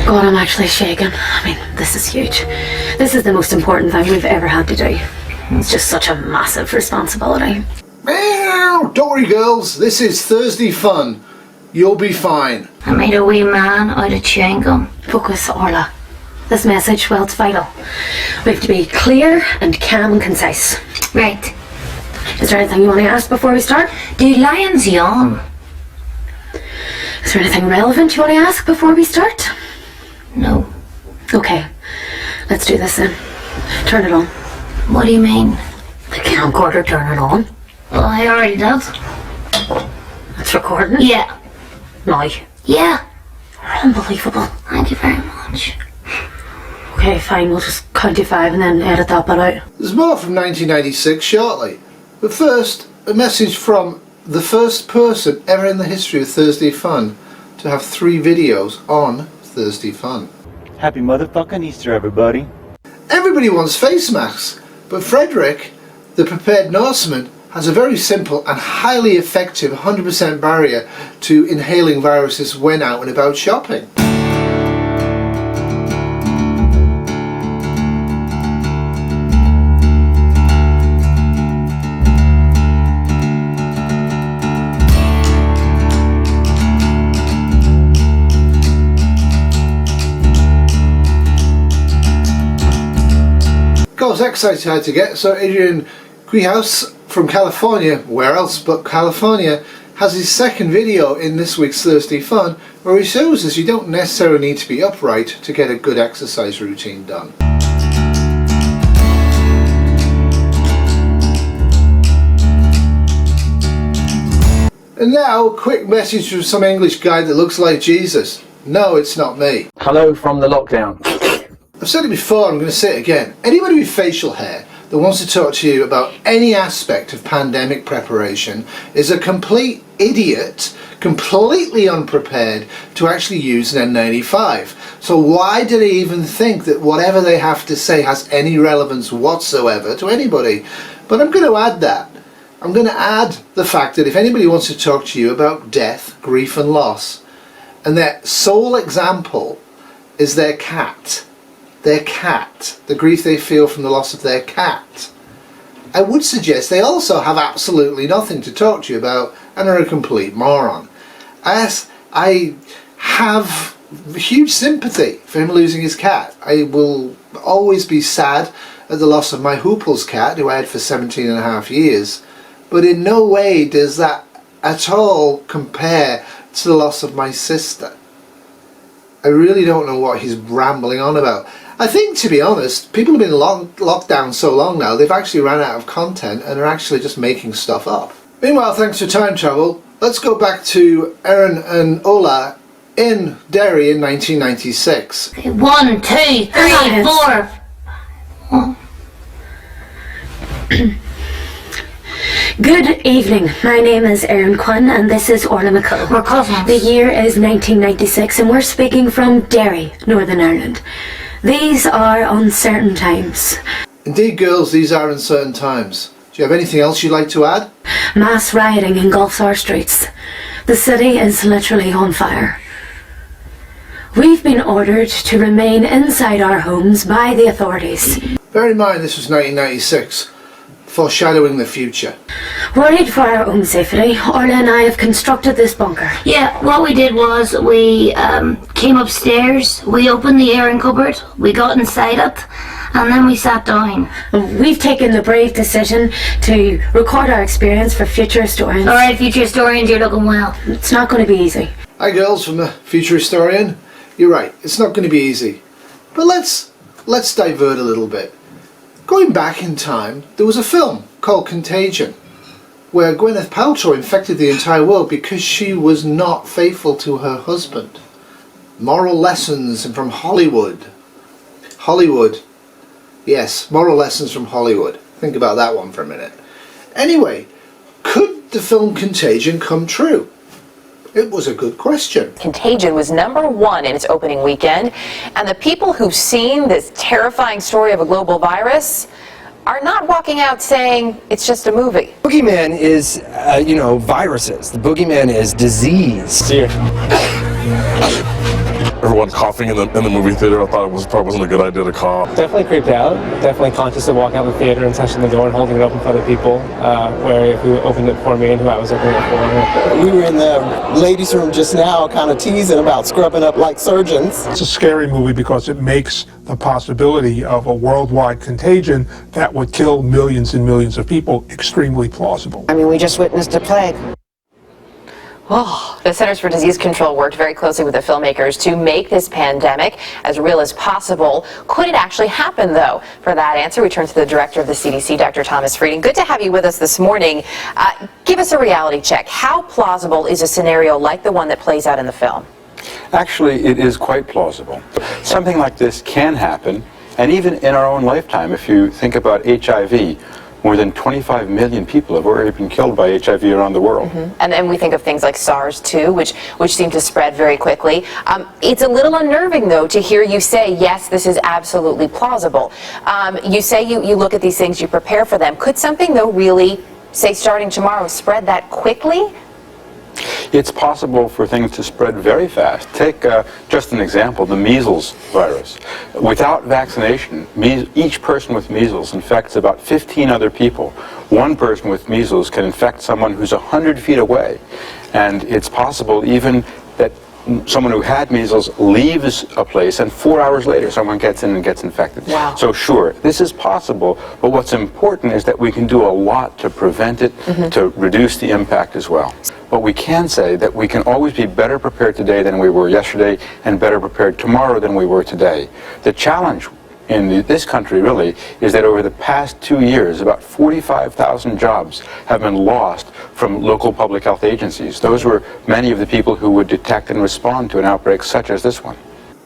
God, I'm actually shaking. I mean, this is huge. This is the most important thing we've ever had to do. It's just such a massive responsibility. Meow! Don't worry, girls. This is Thursday fun. You'll be fine. I made a wee man out of chewing gum. Focus, Orla. This message, well, it's vital. We have to be clear and calm and concise. Right. Is there anything you want to ask before we start? Do lions yawn? Is there anything relevant you want to ask before we start? No. Okay, let's do this then. Turn it on. What do you mean? The camcorder, turn it on. Well, I already did. It's recording? Yeah. No. Yeah. Unbelievable. Thank you very much. Okay, fine, we'll just count to 5 and then edit that bit out. There's more from 1996 shortly. But first, a message from the first person ever in the history of Thursday Fun to have 3 videos on Thursday Fun. Happy motherfucking Easter, everybody. Everybody wants face masks, but Frederick, the Prepared Norseman, has a very simple and highly effective 100% barrier to inhaling viruses when out and about shopping. I was excited to get, so Adrian Quihuis from California, where else but California, has his second video in this week's Thursday Fun where he shows us you don't necessarily need to be upright to get a good exercise routine done. And now, a quick message from some English guy that looks like Jesus. No, it's not me. Hello from the lockdown. I've said it before, I'm going to say it again. Anybody with facial hair that wants to talk to you about any aspect of pandemic preparation is a complete idiot, completely unprepared to actually use an N95. So why do they even think that whatever they have to say has any relevance whatsoever to anybody? But I'm going to add that. I'm going to add the fact that if anybody wants to talk to you about death, grief and loss, and their sole example is their cat, the grief they feel from the loss of their cat, I would suggest they also have absolutely nothing to talk to you about and are a complete moron. As I have huge sympathy for him losing his cat. I will always be sad at the loss of my Huples cat, who I had for 17 and a half years, but in no way does that at all compare to the loss of my sister. I really don't know what he's rambling on about. I think, to be honest, people have been locked down so long now, they've actually ran out of content and are actually just making stuff up. Meanwhile, thanks for time travel, let's go back to Aaron and Ola in Derry in 1996. 1, 2, 3, 4. Good evening, my name is Adrian Quihuis and this is Orla McCull. We're cousins. The year is 1996 and we're speaking from Derry, Northern Ireland. These are uncertain times. Indeed, girls, these are uncertain times. Do you have anything else you'd like to add? Mass rioting engulfs our streets. The city is literally on fire. We've been ordered to remain inside our homes by the authorities. Bear in mind this was 1996, foreshadowing the future. Worried for our own safety, Orla and I have constructed this bunker. Yeah, what we did was we came upstairs, we opened the airing cupboard, we got inside it, and then we sat down. We've taken the brave decision to record our experience for future historians. Alright, future historians, you're looking well. It's not going to be easy. Hi girls, from the future historian. You're right, it's not going to be easy. But let's divert a little bit. Going back in time, there was a film called Contagion, where Gwyneth Paltrow infected the entire world because she was not faithful to her husband. Moral lessons from Hollywood. Hollywood. Yes, moral lessons from Hollywood. Think about that one for a minute. Anyway, could the film Contagion come true? It was a good question. Contagion was #1 in its opening weekend, and the people who've seen this terrifying story of a global virus are not walking out saying it's just a movie. Boogeyman is, viruses. The boogeyman is disease. See you. Everyone. coughing in the movie theater. I thought it probably wasn't a good idea to cough. Definitely creeped out. Definitely conscious of walking out the theater and touching the door and holding it open for other people, where who opened it for me and who I was opening it for. We were in the ladies' room just now kind of teasing about scrubbing up like surgeons. It's a scary movie because it makes the possibility of a worldwide contagion that would kill millions and millions of people extremely plausible. I mean, we just witnessed a plague. Oh, the Centers for Disease Control worked very closely with the filmmakers to make this pandemic as real as possible. Could it actually happen, though? For that answer, we turn to the director of the CDC, Dr. Thomas Frieden. Good to have you with us this morning. Give us a reality check. How plausible is a scenario like the one that plays out in the film? Actually, it is quite plausible. Something like this can happen, and even in our own lifetime. If you think about HIV, more than 25 million people have already been killed by HIV around the world. And then we think of things like SARS too, which seem to spread very quickly. It's a little unnerving, though, to hear you say, yes, this is absolutely plausible. You say you look at these things, you prepare for them. Could something, though, really, say starting tomorrow, spread that quickly? It's possible for things to spread very fast. Take just an example, the measles virus. Without vaccination, each person with measles infects about 15 other people. One person with measles can infect someone who's 100 feet away. And it's possible even that someone who had measles leaves a place and 4 hours later someone gets in and gets infected. Wow. So sure, this is possible, but what's important is that we can do a lot to prevent it, to reduce the impact as well. But we can say that we can always be better prepared today than we were yesterday and better prepared tomorrow than we were today. The challenge in this country really is that over the past 2 years, about 45,000 jobs have been lost from local public health agencies. Those were many of the people who would detect and respond to an outbreak such as this one.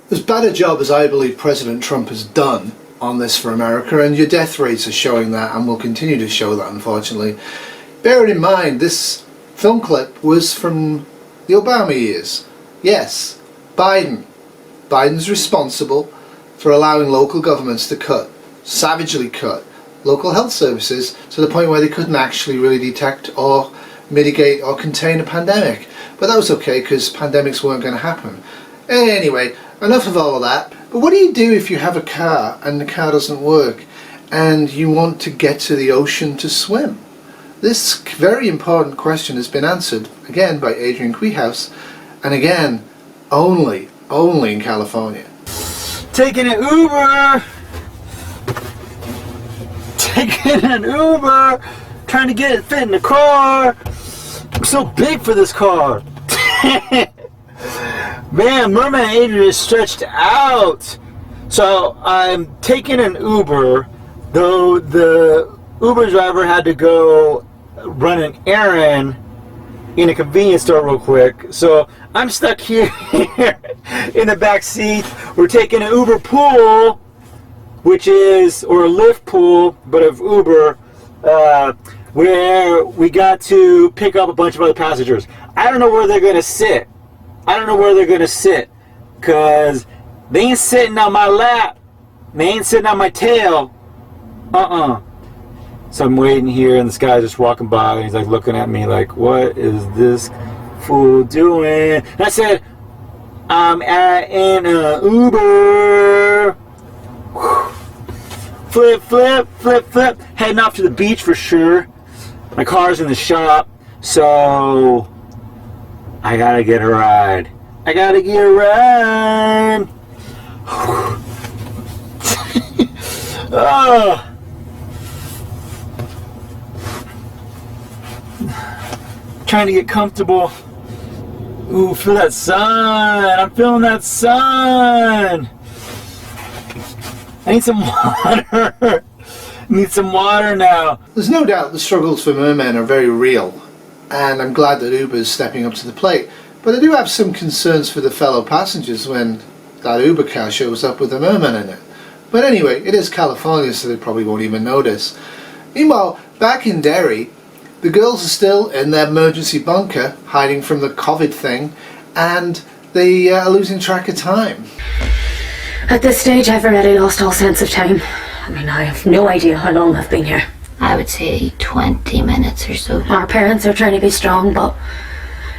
As bad a job as I believe President Trump has done on this for America, and your death rates are showing that and will continue to show that, unfortunately. Bear it in mind, this film clip was from the Obama years. Yes, Biden's responsible for allowing local governments to savagely cut local health services to the point where they couldn't actually really detect or mitigate or contain a pandemic. But that was okay because pandemics weren't going to happen. Anyway, enough of all of that. But what do you do if you have a car and the car doesn't work and you want to get to the ocean to swim? This very important question has been answered again by Adrian Quihuis, and again only in California. Taking an Uber, trying to get it fit in the car. I'm so big for this car. Man, Mermen and Adrian is stretched out. So I'm taking an Uber, though the Uber driver had to go run an errand in a convenience store real quick. So I'm stuck here in the back seat. We're taking an Uber pool, or a Lyft pool, but of Uber, where we got to pick up a bunch of other passengers. I don't know where they're gonna sit. Cause they ain't sitting on my lap. They ain't sitting on my tail. So I'm waiting here, and this guy's just walking by, and he's like looking at me like, what is this fool doing? And I said, I'm in an Uber. Flip, heading off to the beach for sure. My car's in the shop, so I gotta get a ride. Oh. Trying to get comfortable. Ooh, feel that sun. I'm feeling that sun. I need some water. Need some water now. There's no doubt the struggles for mermen are very real, and I'm glad that Uber is stepping up to the plate. But I do have some concerns for the fellow passengers when that Uber car shows up with a merman in it. But anyway, it is California, so they probably won't even notice. Meanwhile, back in Derry, the girls are still in their emergency bunker, hiding from the COVID thing, and they are losing track of time. At this stage, I've already lost all sense of time. I mean, I have no idea how long I've been here. I would say 20 minutes or so. Our parents are trying to be strong, but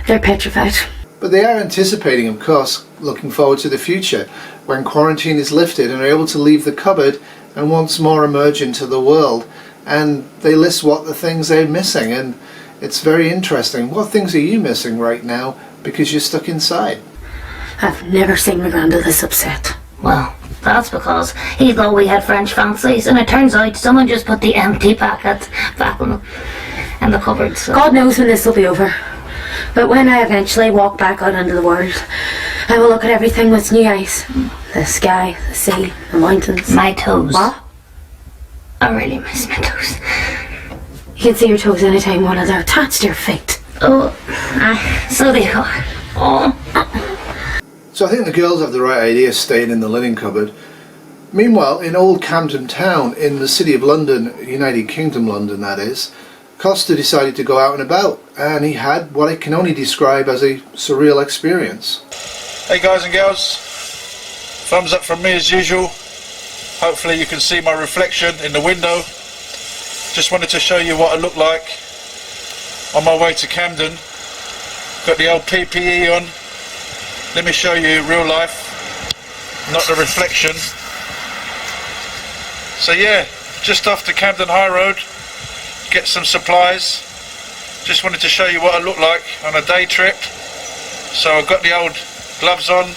they're petrified. But they are anticipating, of course, looking forward to the future, when quarantine is lifted and are able to leave the cupboard and once more emerge into the world. And they list what the things they're missing, and it's very interesting. What things are you missing right now because you're stuck inside? I've never seen my granddad this upset. Well, that's because he thought we had French fancies, and it turns out someone just put the empty packet back in the cupboard. So. God knows when this will be over. But when I eventually walk back out into the world, I will look at everything with new eyes. The sky, the sea, the mountains. My toes. What? I really miss my toes. You can see your toes anytime one of them attached to your feet. Oh, so they are. Oh. So I think the girls have the right idea staying in the linen cupboard. Meanwhile, in old Camden town, in the city of London, United Kingdom London that is, Costa decided to go out and about, and he had what I can only describe as a surreal experience. Hey guys and girls, thumbs up from me as usual. Hopefully you can see my reflection in the window. Just wanted to show you what I look like on my way to Camden. Got the old PPE on. Let me show you real life, not the reflection. So yeah, just off the Camden High Road, get some supplies. Just wanted to show you what I look like on a day trip. So I've got the old gloves on,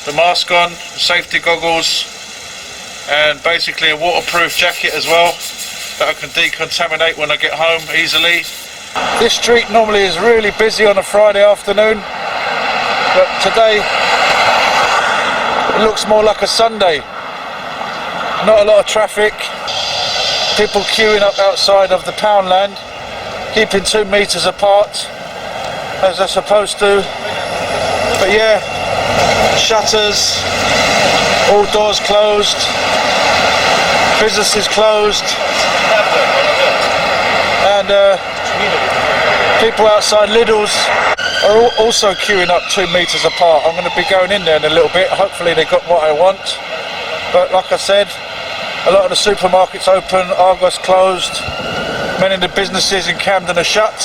the mask on, the safety goggles, and basically a waterproof jacket as well that I can decontaminate when I get home easily. This street normally is really busy on a Friday afternoon, but today it looks more like a Sunday. Not a lot of traffic, people queuing up outside of the Poundland, keeping 2 meters apart as they're supposed to. But yeah, shutters, all doors closed, businesses closed, and people outside Lidl's are also queuing up 2 meters apart. I'm going to be going in there in a little bit. Hopefully they got what I want. But like I said, a lot of the supermarkets open, Argos closed, many of the businesses in Camden are shut.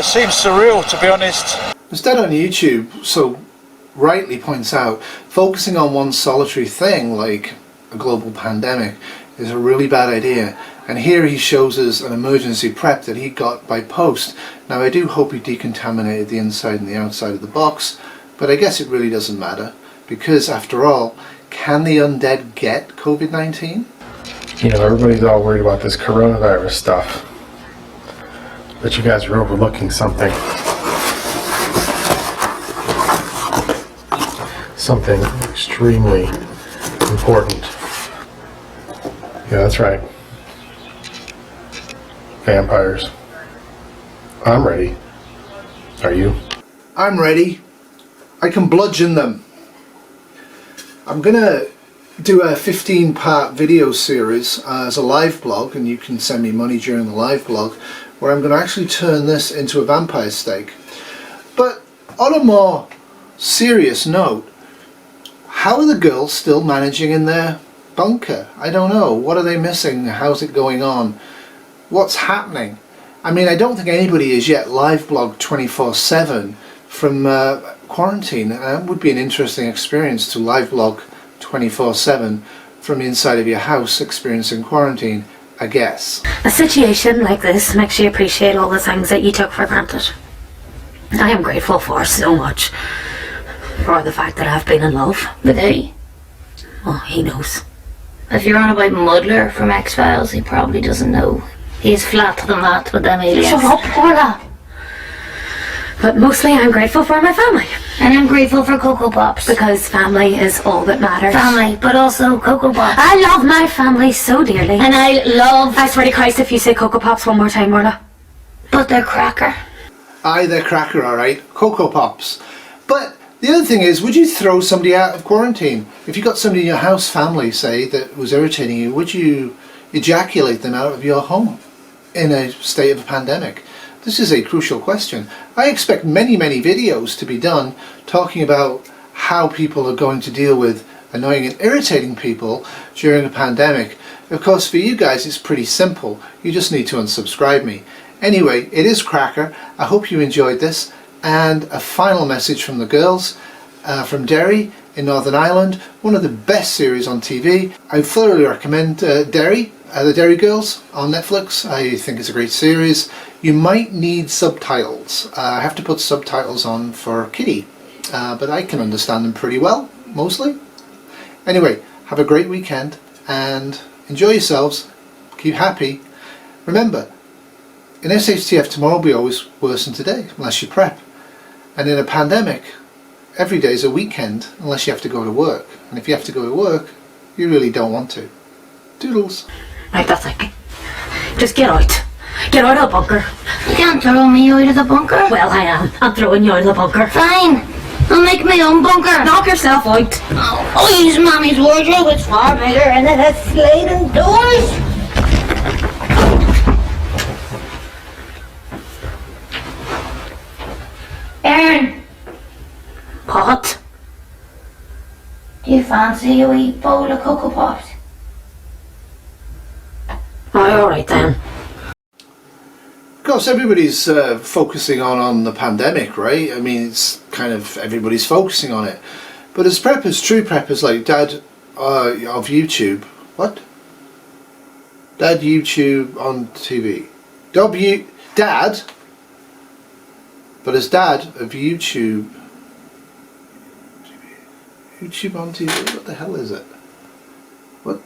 Seems surreal, to be honest. Instead, on YouTube so rightly points out, focusing on one solitary thing like a global pandemic is a really bad idea. And here he shows us an emergency prep that he got by post. Now I do hope he decontaminated the inside and the outside of the box, but I guess it really doesn't matter, because after all, can the undead get COVID-19? You know, everybody's all worried about this coronavirus stuff, but you guys are overlooking something. Something extremely important. Yeah, that's right. Vampires. I'm ready. Are you? I'm ready. I can bludgeon them. I'm gonna do a 15-part video series as a live blog, and you can send me money during the live blog, where I'm gonna actually turn this into a vampire steak. But on a more serious note, how are the girls still managing in their bunker? I don't know. What are they missing? How's it going on? What's happening? I mean, I don't think anybody is yet live blog 24/7 from quarantine. It would be an interesting experience to live blog 24/7 from the inside of your house experiencing quarantine, I guess. A situation like this makes you appreciate all the things that you took for granted. I am grateful for so much. For the fact that I've been in love. With who? Well, he knows. If you're on about Muddler from X-Files, he probably doesn't know. He's flat to the mat with them aliens. Shut up, Paula! But mostly I'm grateful for my family. And I'm grateful for Cocoa Pops. Because family is all that matters. Family, but also Cocoa Pops. I love my family so dearly. And I swear to Christ, if you say Cocoa Pops one more time, Marla. But they're cracker. Aye, they're cracker, alright. Cocoa Pops. But the other thing is, would you throw somebody out of quarantine? If you got somebody in your house, family, say, that was irritating you, would you ejaculate them out of your home in a state of a pandemic? This is a crucial question. I expect many, many videos to be done talking about how people are going to deal with annoying and irritating people during a pandemic. Of course, for you guys, it's pretty simple. You just need to unsubscribe me. Anyway, it is cracker. I hope you enjoyed this, And a final message from the girls from Derry in Northern Ireland, one of the best series on TV. I thoroughly recommend Derry, the Derry Girls on Netflix. I think it's a great series. You might need subtitles. I have to put subtitles on for Kitty, but I can understand them pretty well, mostly. Anyway, have a great weekend and enjoy yourselves. Keep happy. Remember, in SHTF tomorrow will be always worse than today, unless you prep. And in a pandemic, every day is a weekend, unless you have to go to work. And if you have to go to work, you really don't want to. Doodles. Right, that's it. Just get out. Get out of the bunker. You can't throw me out of the bunker. Well, I am. I'm throwing you out of the bunker. Fine. I'll make my own bunker. Knock yourself out. I'll use Mommy's wardrobe. It's far bigger and it has sliding doors. Aaron. What? Do you fancy a wee bowl of Cocoa Pops? Alright then. Of course, everybody's focusing on the pandemic, right? I mean, it's kind of everybody's focusing on it. But as preppers, true preppers like Dad of YouTube, what? Dad YouTube on TV. Dad, but as Dad of YouTube on TV, what the hell is it? What?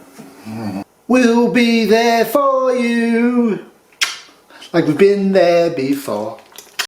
We'll be there for you, like we've been there before.